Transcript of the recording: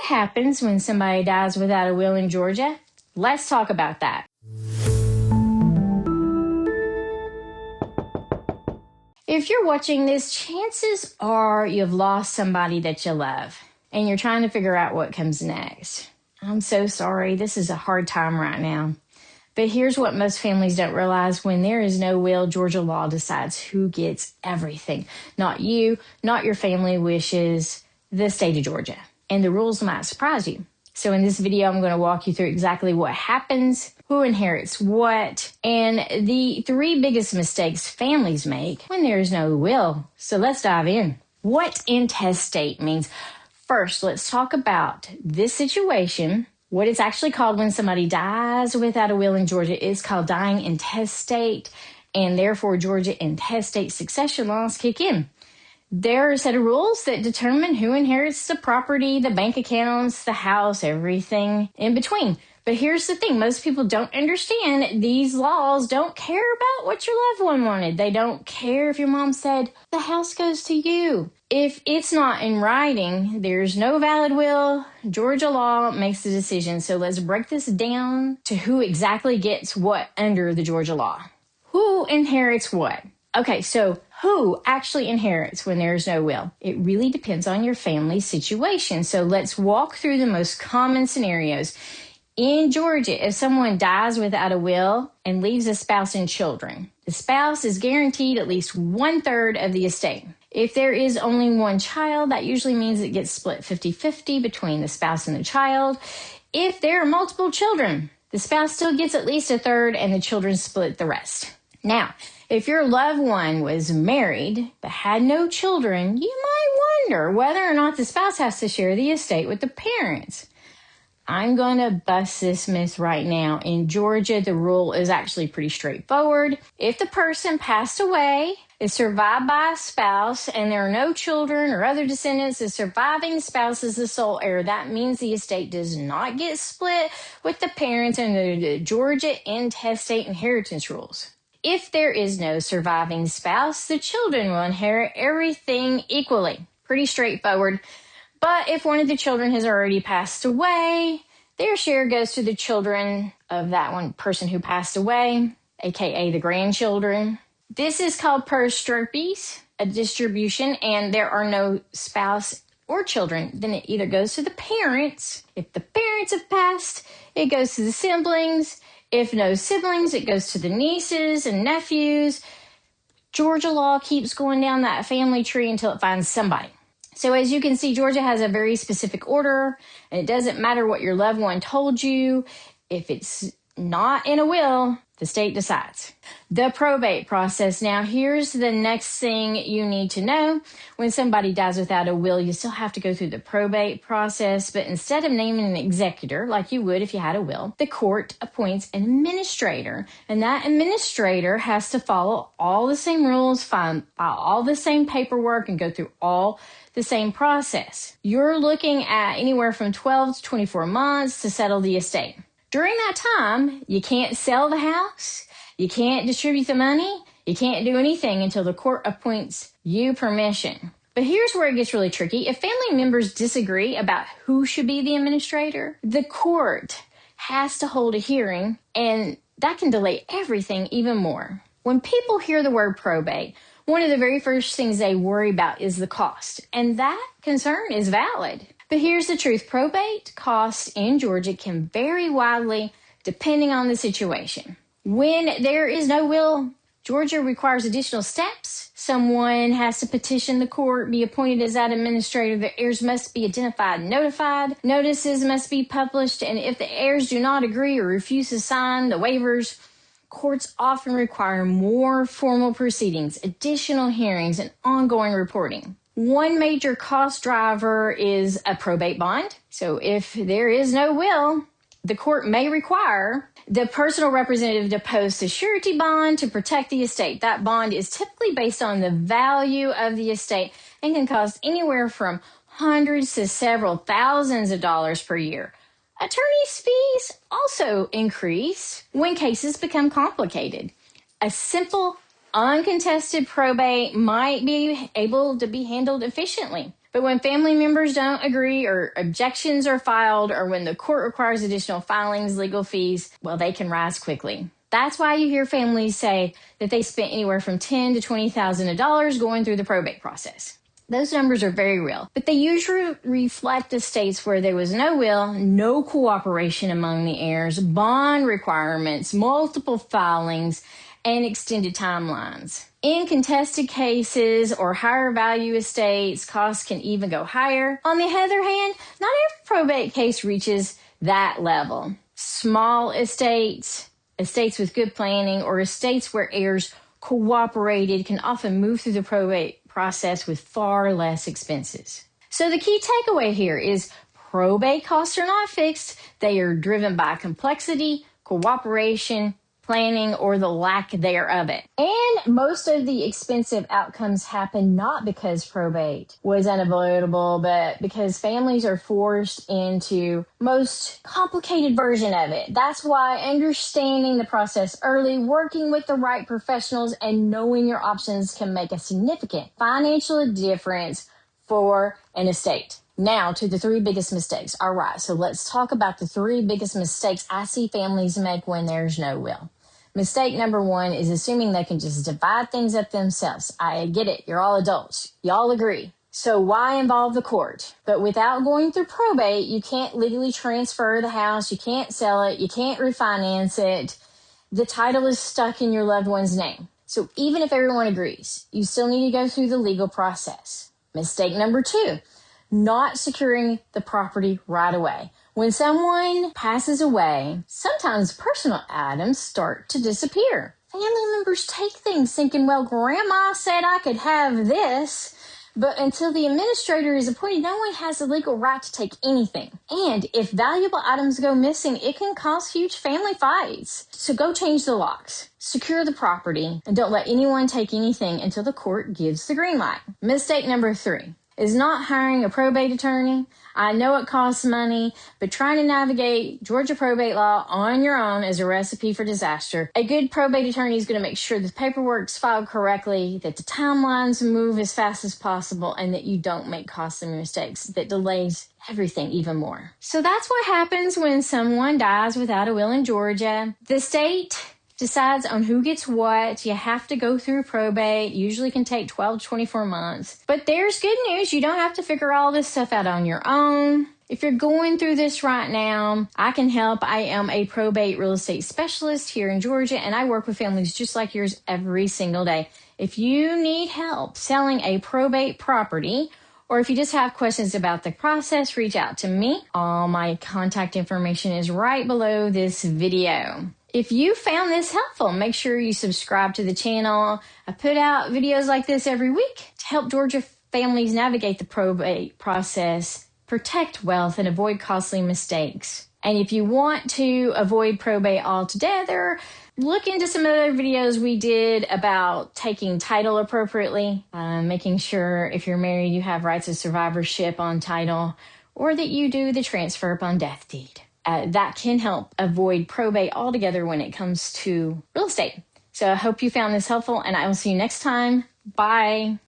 happens when somebody dies without a will in Georgia? Let's talk about that. If you're watching this, chances are you've lost somebody that you love, and you're trying to figure out what comes next. I'm so sorry. This is a hard time right now. But here's what most families don't realize. When there is no will, Georgia law decides who gets everything. Not you, not your family wishes, the state of Georgia. And the rules might surprise you. So in this video, I'm going to walk you through exactly what happens, who inherits what, and the 3 biggest mistakes families make when there is no will. So let's dive in. What intestate means? First, let's talk about this situation. What it's actually called when somebody dies without a will in Georgia is called dying intestate, and therefore Georgia intestate succession laws kick in. There are a set of rules that determine who inherits the property, the bank accounts, the house, everything in between. But here's the thing, most people don't understand these laws don't care about what your loved one wanted. They don't care if your mom said, the house goes to you. If it's not in writing, there's no valid will. Georgia law makes the decision. So let's break this down to who exactly gets what under the Georgia law. Who inherits what? Okay, so who actually inherits when there's no will? It really depends on your family situation. So let's walk through the most common scenarios. In Georgia, if someone dies without a will and leaves a spouse and children, the spouse is guaranteed at least 1/3 of the estate. If there is only one child, that usually means it gets split 50-50 between the spouse and the child. If there are multiple children, the spouse still gets at least 1/3 and the children split the rest. Now, if your loved one was married but had no children, you might wonder whether or not the spouse has to share the estate with the parents. I'm going to bust this myth right now. In Georgia, the rule is actually pretty straightforward. If the person passed away, is survived by a spouse, and there are no children or other descendants, the surviving spouse is the sole heir. That means the estate does not get split with the parents under the Georgia intestate inheritance rules. If there is no surviving spouse, the children will inherit everything equally. Pretty straightforward. But if one of the children has already passed away, their share goes to the children of that one person who passed away, aka the grandchildren. This is called per stirpes, a distribution, and there are no spouse or children. Then it either goes to the parents. If the parents have passed, it goes to the siblings. If no siblings, it goes to the nieces and nephews. Georgia law keeps going down that family tree until it finds somebody. So as you can see, Georgia has a very specific order, and it doesn't matter what your loved one told you. If it's not in a will, the state decides. The probate process. Now, here's the next thing you need to know. When somebody dies without a will, you still have to go through the probate process, but instead of naming an executor, like you would if you had a will, the court appoints an administrator, and that administrator has to follow all the same rules, file all the same paperwork, and go through all the same process. You're looking at anywhere from 12 to 24 months to settle the estate. During that time, you can't sell the house, you can't distribute the money, you can't do anything until the court appoints you permission. But here's where it gets really tricky. If family members disagree about who should be the administrator, the court has to hold a hearing, and that can delay everything even more. When people hear the word probate, one of the very first things they worry about is the cost, and that concern is valid. But here's the truth. Probate costs in Georgia can vary widely depending on the situation. When there is no will, Georgia requires additional steps. Someone has to petition the court, be appointed as that administrator. The heirs must be identified and notified. Notices must be published, and if the heirs do not agree or refuse to sign the waivers, courts often require more formal proceedings, additional hearings, and ongoing reporting. One major cost driver is a probate bond. So if there is no will, the court may require the personal representative to post a surety bond to protect the estate. That bond is typically based on the value of the estate and can cost anywhere from hundreds to several thousands of dollars per year. Attorney's fees also increase when cases become complicated. A simple uncontested probate might be able to be handled efficiently. But when family members don't agree or objections are filed or when the court requires additional filings, legal fees, well, they can rise quickly. That's why you hear families say that they spent anywhere from $10,000 to $20,000 going through the probate process. Those numbers are very real, but they usually reflect estates where there was no will, no cooperation among the heirs, bond requirements, multiple filings, and extended timelines. In contested cases or higher value estates, costs can even go higher. On the other hand, not every probate case reaches that level. Small estates, estates with good planning, or estates where heirs cooperated can often move through the probate process with far less expenses. So the key takeaway here is probate costs are not fixed. They are driven by complexity, cooperation, planning, or the lack thereof it. And most of the expensive outcomes happen not because probate was unavoidable, but because families are forced into most complicated version of it. That's why understanding the process early, working with the right professionals, and knowing your options can make a significant financial difference for an estate. Now to the 3 biggest mistakes. All right, so let's talk about the 3 biggest mistakes I see families make when there's no will. Mistake number 1 is assuming they can just divide things up themselves. I get it. You're all adults. Y'all agree. So why involve the court? But without going through probate, you can't legally transfer the house. You can't sell it. You can't refinance it. The title is stuck in your loved one's name. So even if everyone agrees, you still need to go through the legal process. Mistake number 2, not securing the property right away. When someone passes away, sometimes personal items start to disappear. Family members take things thinking, well, grandma said I could have this, but until the administrator is appointed, no one has the legal right to take anything. And if valuable items go missing, it can cause huge family fights. So go change the locks, secure the property, and don't let anyone take anything until the court gives the green light. Mistake number 3 is not hiring a probate attorney. I know it costs money, but trying to navigate Georgia probate law on your own is a recipe for disaster. A good probate attorney is going to make sure the paperwork's filed correctly, that the timelines move as fast as possible, and that you don't make costly mistakes that delays everything even more. So that's what happens when someone dies without a will in Georgia. The state decides on who gets what. You have to go through probate. Usually can take 12 to 24 months. But there's good news. You don't have to figure all this stuff out on your own. If you're going through this right now, I can help. I am a probate real estate specialist here in Georgia, and I work with families just like yours every single day. If you need help selling a probate property, or if you just have questions about the process, reach out to me. All my contact information is right below this video. If you found this helpful, make sure you subscribe to the channel. I put out videos like this every week to help Georgia families navigate the probate process, protect wealth, and avoid costly mistakes. And if you want to avoid probate altogether, look into some other videos we did about taking title appropriately, making sure if you're married you have rights of survivorship on title, or that you do the transfer upon death deed. That can help avoid probate altogether when it comes to real estate. So I hope you found this helpful, and I will see you next time. Bye.